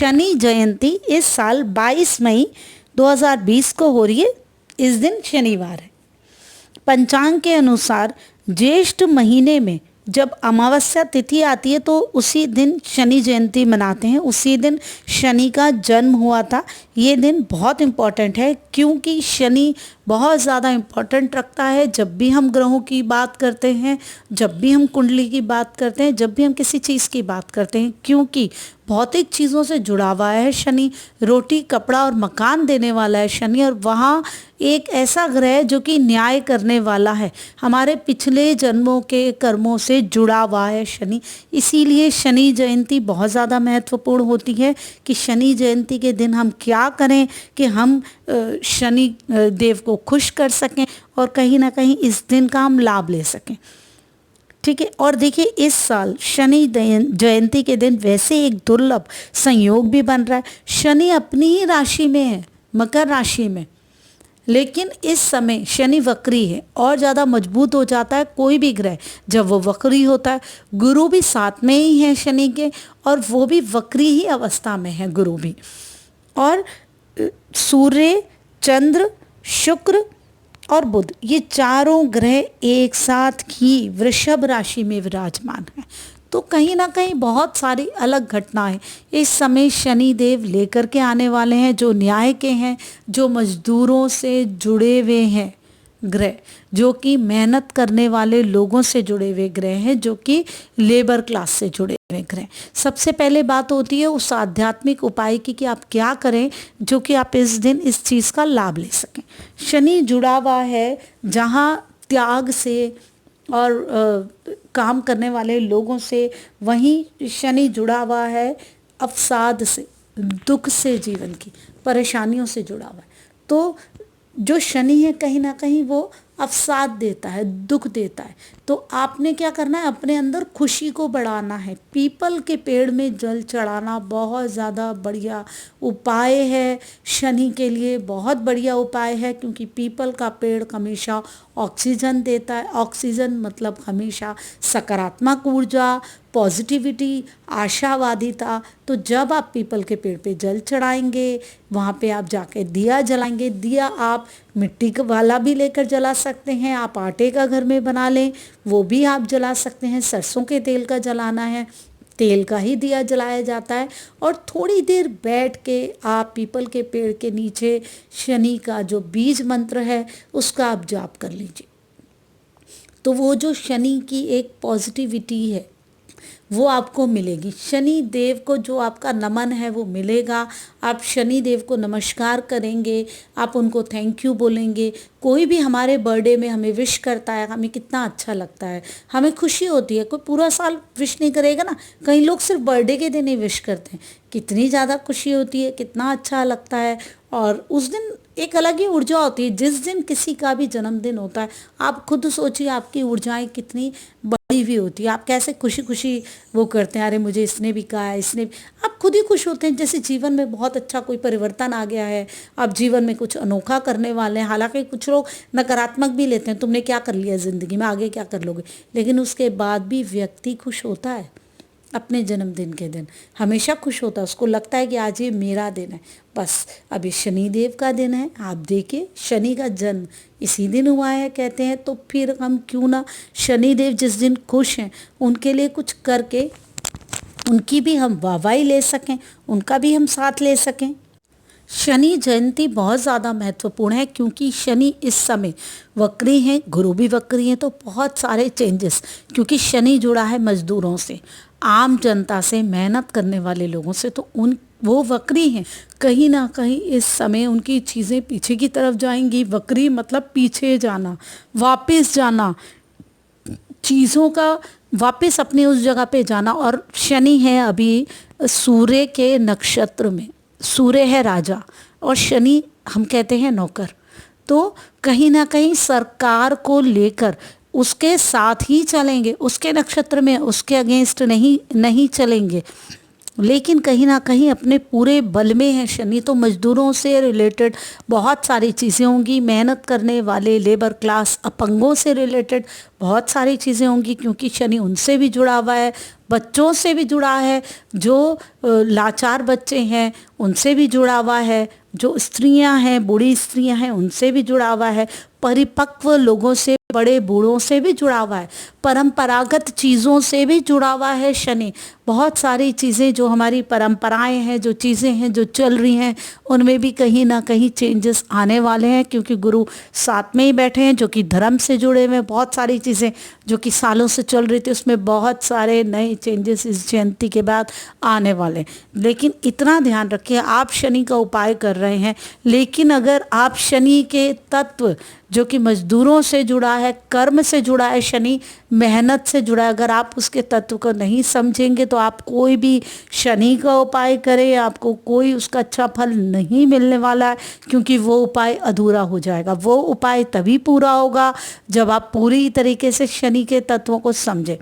शनि जयंती इस साल 22 मई 2020 को हो रही है। इस दिन शनिवार है। पंचांग के अनुसार ज्येष्ठ महीने में जब अमावस्या तिथि आती है तो उसी दिन शनि जयंती मनाते हैं। उसी दिन शनि का जन्म हुआ था। ये दिन बहुत इम्पॉर्टेंट है क्योंकि शनि बहुत ज़्यादा इम्पॉर्टेंट रखता है। जब भी हम ग्रहों की बात करते हैं, जब भी हम कुंडली की बात करते हैं, जब भी हम किसी चीज़ की बात करते हैं, क्योंकि भौतिक चीज़ों से जुड़ा हुआ है शनि। रोटी कपड़ा और मकान देने वाला है शनि, और वहाँ एक ऐसा ग्रह है जो कि न्याय करने वाला है। हमारे पिछले जन्मों के कर्मों से जुड़ा हुआ है शनि। इसीलिए शनि जयंती बहुत ज़्यादा महत्वपूर्ण होती है कि शनि जयंती के दिन हम क्या करें कि हम शनि देव को खुश कर सकें और कहीं ना कहीं इस दिन का हम लाभ ले सकें। ठीक है। और देखिए, इस साल शनि जयंती के दिन वैसे एक दुर्लभ संयोग भी बन रहा है। शनि अपनी ही राशि में है, मकर राशि में, लेकिन इस समय शनि वक्री है और ज़्यादा मजबूत हो जाता है कोई भी ग्रह जब वो वक्री होता है। गुरु भी साथ में ही है शनि के, और वो भी वक्री ही अवस्था में है गुरु भी। और सूर्य, चंद्र, शुक्र और बुध, ये चारों ग्रह एक साथ ही वृषभ राशि में विराजमान हैं। तो कहीं ना कहीं बहुत सारी अलग घटनाएं इस समय शनि देव लेकर के आने वाले हैं, जो न्याय के हैं, जो मजदूरों से जुड़े हुए हैं ग्रह, जो कि मेहनत करने वाले लोगों से जुड़े हुए ग्रह हैं, जो कि लेबर क्लास से जुड़े हुए ग्रह। सबसे पहले बात होती है उस आध्यात्मिक उपाय की कि आप क्या करें जो कि आप इस दिन इस चीज़ का लाभ ले सकें। शनि जुड़ा हुआ है जहाँ त्याग से और काम करने वाले लोगों से, वहीं शनि जुड़ा हुआ है अवसाद से, दुख से, जीवन की परेशानियों से जुड़ा हुआ है। तो जो शनि है कहीं ना कहीं वो अवसाद देता है, दुख देता है। तो आपने क्या करना है, अपने अंदर खुशी को बढ़ाना है। पीपल के पेड़ में जल चढ़ाना बहुत ज़्यादा बढ़िया उपाय है शनि के लिए, बहुत बढ़िया उपाय है, क्योंकि पीपल का पेड़ हमेशा ऑक्सीजन देता है। ऑक्सीजन मतलब हमेशा सकारात्मक ऊर्जा, पॉजिटिविटी, आशावादिता। तो जब आप पीपल के पेड़ पे जल चढ़ाएंगे, वहाँ पे आप जाके दिया जलाएंगे। दिया आप मिट्टी का वाला भी लेकर जला सकते हैं, आप आटे का घर में बना लें वो भी आप जला सकते हैं। सरसों के तेल का जलाना है, तेल का ही दिया जलाया जाता है। और थोड़ी देर बैठ के आप पीपल के पेड़ के नीचे शनि का जो बीज मंत्र है उसका आप जाप कर लीजिए। तो वो जो शनि की एक पॉजिटिविटी है वो आपको मिलेगी। शनि देव को जो आपका नमन है वो मिलेगा। आप शनि देव को नमस्कार करेंगे, आप उनको थैंक यू बोलेंगे। कोई भी हमारे बर्थडे में हमें विश करता है, हमें कितना अच्छा लगता है, हमें खुशी होती है। कोई पूरा साल विश नहीं करेगा ना, कई लोग सिर्फ बर्थडे के दिन ही विश करते हैं। कितनी ज़्यादा खुशी होती है, कितना अच्छा लगता है। और उस दिन एक अलग ही ऊर्जा होती है। जिस दिन किसी का भी जन्मदिन होता है, आप खुद सोचिए आपकी ऊर्जाएं कितनी बढ़ी हुई होती है। आप कैसे खुशी खुशी वो करते हैं, अरे मुझे इसने भी कहा है, इसने भी, आप खुद ही खुश होते हैं जैसे जीवन में बहुत अच्छा कोई परिवर्तन आ गया है, आप जीवन में कुछ अनोखा करने वाले हैं। हालांकि कुछ लोग नकारात्मक भी लेते हैं, तुमने क्या कर लिया ज़िंदगी में, आगे क्या कर लोगे, लेकिन उसके बाद भी व्यक्ति खुश होता है। अपने जन्मदिन के दिन हमेशा खुश होता है, उसको लगता है कि आज ये मेरा दिन है। बस अभी शनि देव का दिन है, आप देखिए शनि का जन्म इसी दिन हुआ है कहते हैं, तो फिर हम क्यों ना शनि देव जिस दिन खुश हैं उनके लिए कुछ करके उनकी भी हम वाहवाही ले सकें, उनका भी हम साथ ले सकें। शनि जयंती बहुत ज़्यादा महत्वपूर्ण है क्योंकि शनि इस समय वक्री हैं, गुरु भी वक्री हैं। तो बहुत सारे चेंजेस, क्योंकि शनि जुड़ा है मजदूरों से, आम जनता से, मेहनत करने वाले लोगों से, तो वो वक्री हैं। कहीं ना कहीं इस समय उनकी चीज़ें पीछे की तरफ जाएंगी। वक्री मतलब पीछे जाना, वापस जाना, चीज़ों का वापस अपनी उस जगह पे जाना। और शनि है अभी सूर्य के नक्षत्र में, सूर्य है राजा और शनि हम कहते हैं नौकर। तो कहीं ना कहीं सरकार को लेकर उसके साथ ही चलेंगे, उसके नक्षत्र में उसके अगेंस्ट नहीं चलेंगे, लेकिन कहीं ना कहीं अपने पूरे बल में है शनि। तो मजदूरों से रिलेटेड बहुत सारी चीज़ें होंगी, मेहनत करने वाले लेबर क्लास अपंगों से रिलेटेड बहुत सारी चीज़ें होंगी, क्योंकि शनि उनसे भी जुड़ा हुआ है, बच्चों से भी जुड़ा है, जो लाचार बच्चे हैं उनसे भी जुड़ा हुआ है, जो स्त्रियां हैं, बूढ़ी स्त्रियां हैं, उनसे भी जुड़ा हुआ है, परिपक्व लोगों से, बड़े बूढ़ों से भी जुड़ा हुआ है, परंपरागत चीज़ों से भी जुड़ा हुआ है शनि। बहुत सारी चीज़ें जो हमारी परंपराएं हैं, जो चीज़ें हैं जो चल रही हैं, उनमें भी कहीं ना कहीं चेंजेस आने वाले हैं, क्योंकि गुरु साथ में ही बैठे हैं जो कि धर्म से जुड़े हुए हैं। बहुत सारी चीज़ें जो कि सालों से चल रही थी, उसमें बहुत सारे नए चेंजेस इस जयंती के बाद आने वाले हैं। लेकिन इतना ध्यान रखिए, आप शनि का उपाय कर रहे हैं, लेकिन अगर आप शनि के तत्व जो कि मजदूरों से जुड़ा है, कर्म से जुड़ा है, शनि मेहनत से जुड़ा है, अगर आप उसके तत्व को नहीं समझेंगे तो आप कोई भी शनि का उपाय करें, आपको कोई उसका अच्छा फल नहीं मिलने वाला है, क्योंकि वो उपाय अधूरा हो जाएगा। वो उपाय तभी पूरा होगा जब आप पूरी तरीके से शनि के तत्वों को समझें।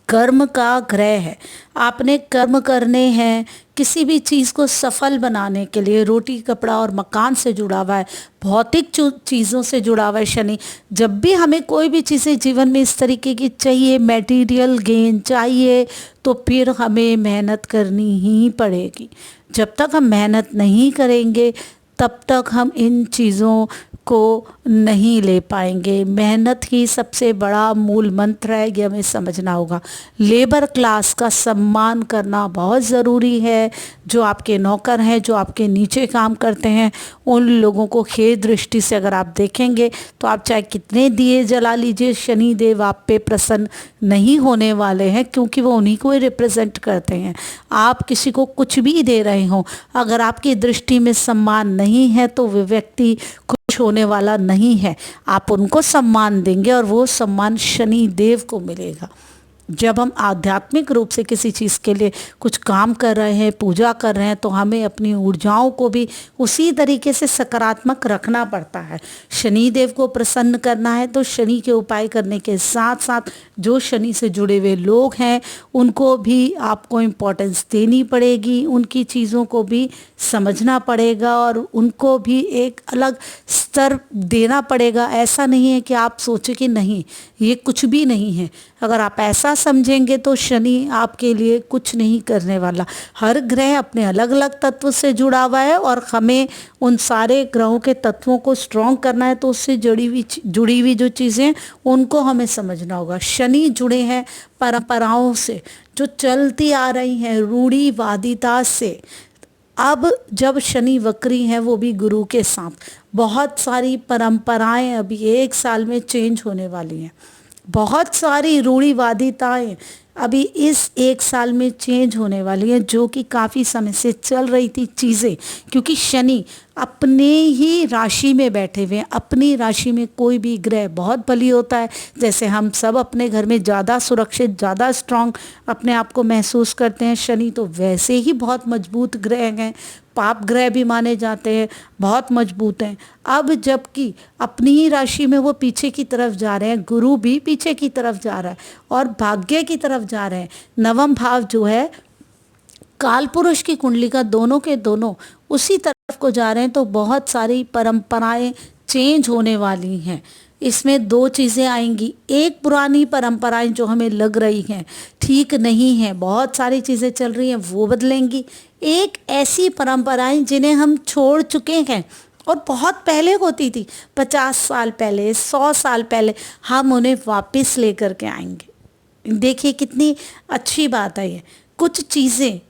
कर्म का ग्रह है, आपने कर्म करने हैं, किसी भी चीज़ को सफल बनाने के लिए। रोटी कपड़ा और मकान से जुड़ा हुआ है, भौतिक चीज़ों से जुड़ा हुआ है शनि। जब भी हमें कोई भी चीज़ें जीवन में इस तरीके की चाहिए, मटेरियल गेन चाहिए, तो फिर हमें मेहनत करनी ही पड़ेगी। जब तक हम मेहनत नहीं करेंगे तब तक हम इन चीज़ों को नहीं ले पाएंगे। मेहनत ही सबसे बड़ा मूल मंत्र है, ये हमें समझना होगा। लेबर क्लास का सम्मान करना बहुत ज़रूरी है। जो आपके नौकर हैं, जो आपके नीचे काम करते हैं, उन लोगों को खेद दृष्टि से अगर आप देखेंगे तो आप चाहे कितने दिए जला लीजिए, शनि देव आप पे प्रसन्न नहीं होने वाले हैं, क्योंकि वो उन्हीं को ही रिप्रेजेंट करते हैं। आप किसी को कुछ भी दे रहे हो, अगर आपकी दृष्टि में सम्मान नहीं है तो वो व्यक्ति खुश होने वाला नहीं है। आप उनको सम्मान देंगे और वो सम्मान शनि देव को मिलेगा। जब हम आध्यात्मिक रूप से किसी चीज़ के लिए कुछ काम कर रहे हैं, पूजा कर रहे हैं, तो हमें अपनी ऊर्जाओं को भी उसी तरीके से सकारात्मक रखना पड़ता है। शनि देव को प्रसन्न करना है तो शनि के उपाय करने के साथ साथ जो शनि से जुड़े हुए लोग हैं उनको भी आपको इम्पोर्टेंस देनी पड़ेगी, उनकी चीज़ों को भी समझना पड़ेगा और उनको भी एक अलग स्तर देना पड़ेगा। ऐसा नहीं है कि आप सोचें कि नहीं ये कुछ भी नहीं है। अगर आप ऐसा समझेंगे तो शनि आपके लिए कुछ नहीं करने वाला। हर ग्रह अपने अलग अलग तत्व से जुड़ा हुआ है और हमें उन सारे ग्रहों के तत्वों को स्ट्रॉन्ग करना है, तो उससे जुड़ी हुई जो चीज़ें उनको हमें समझना होगा। शनि जुड़े हैं परंपराओं से जो चलती आ रही हैं, रूढ़िवादिता से। अब जब शनि वक्री हैं, वो भी गुरु के साथ, बहुत सारी परंपराएं अभी 1 साल में चेंज होने वाली हैं। बहुत सारी रूढ़िवादिताएं अभी इस 1 साल में चेंज होने वाली हैं, जो कि काफ़ी समय से चल रही थी चीज़ें, क्योंकि शनि अपने ही राशि में बैठे हुए हैं। अपनी राशि में कोई भी ग्रह बहुत बली होता है। जैसे हम सब अपने घर में ज़्यादा सुरक्षित, ज़्यादा स्ट्रांग अपने आप को महसूस करते हैं, शनि तो वैसे ही बहुत मजबूत ग्रह हैं, पाप ग्रह भी माने जाते हैं, बहुत मजबूत हैं। अब जबकि अपनी ही राशि में वो पीछे की तरफ जा रहे हैं, गुरु भी पीछे की तरफ जा रहा है और भाग्य की तरफ जा रहे हैं। नवम भाव जो है काल पुरुष की कुंडली का, दोनों के दोनों उसी तरफ को जा रहे हैं, तो बहुत सारी परंपराएं चेंज होने वाली हैं। इसमें 2 चीज़ें आएंगी। एक, पुरानी परंपराएं जो हमें लग रही हैं ठीक नहीं है, बहुत सारी चीज़ें चल रही हैं, वो बदलेंगी। एक, ऐसी परंपराएं जिन्हें हम छोड़ चुके हैं और बहुत पहले होती थी, 50 साल पहले, 100 साल पहले, हम उन्हें वापस लेकर के आएंगे। देखिए कितनी अच्छी बात है ये। कुछ चीज़ें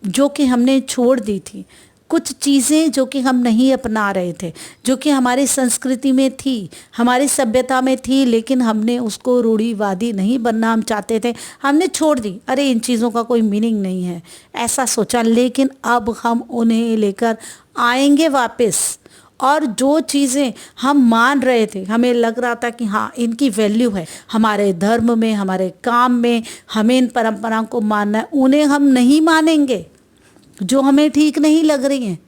जो कि हमने छोड़ दी थी, कुछ चीज़ें जो कि हम नहीं अपना रहे थे, जो कि हमारी संस्कृति में थी, हमारी सभ्यता में थी, लेकिन हमने उसको रूढ़िवादी नहीं बनना हम चाहते थे, हमने छोड़ दी। अरे इन चीज़ों का कोई मीनिंग नहीं है, ऐसा सोचा। लेकिन अब हम उन्हें लेकर आएंगे वापस। और जो चीज़ें हम मान रहे थे, हमें लग रहा था कि हाँ इनकी वैल्यू है हमारे धर्म में, हमारे काम में, हमें इन परंपराओं को मानना है, उन्हें हम नहीं मानेंगे जो हमें ठीक नहीं लग रही हैं।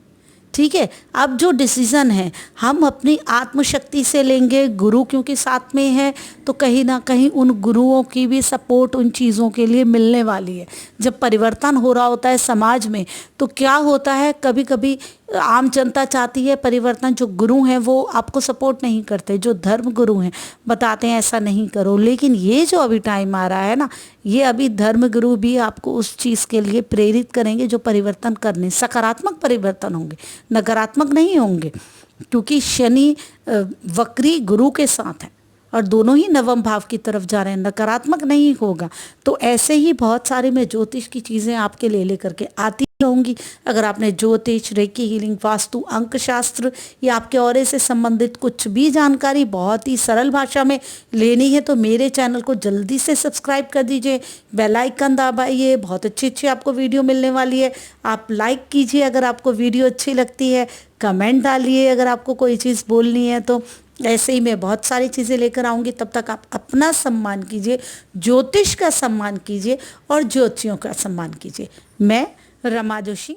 ठीक है, अब जो डिसीज़न है हम अपनी आत्मशक्ति से लेंगे। गुरु क्योंकि साथ में है, तो कहीं ना कहीं उन गुरुओं की भी सपोर्ट उन चीज़ों के लिए मिलने वाली है। जब परिवर्तन हो रहा होता है समाज में, तो क्या होता है, कभी कभी आम जनता चाहती है परिवर्तन, जो गुरु हैं वो आपको सपोर्ट नहीं करते, जो धर्म गुरु हैं बताते हैं ऐसा नहीं करो। लेकिन ये जो अभी टाइम आ रहा है ना, ये अभी धर्म गुरु भी आपको उस चीज़ के लिए प्रेरित करेंगे जो परिवर्तन करने, सकारात्मक परिवर्तन होंगे, नकारात्मक नहीं होंगे, क्योंकि शनि वक्री गुरु के साथ है और दोनों ही नवम भाव की तरफ जा रहे हैं, नकारात्मक नहीं होगा। तो ऐसे ही बहुत सारे मैं ज्योतिष की चीज़ें आपके लिए लेकर के आती रहूँगी। अगर आपने ज्योतिष, रेकी हीलिंग, वास्तु, अंक शास्त्र या आपके ऑरे से संबंधित कुछ भी जानकारी बहुत ही सरल भाषा में लेनी है तो मेरे चैनल को जल्दी से सब्सक्राइब कर दीजिए, बेल आइकन दबाइए, बहुत अच्छी अच्छी आपको वीडियो मिलने वाली है। आप लाइक कीजिए अगर आपको वीडियो अच्छी लगती है, कमेंट डालिए अगर आपको कोई चीज़ बोलनी है। तो ऐसे ही मैं बहुत सारी चीज़ें लेकर आऊँगी। तब तक आप अपना सम्मान कीजिए, ज्योतिष का सम्मान कीजिए और ज्योतिषियों का सम्मान कीजिए। मैं रमा जोशी।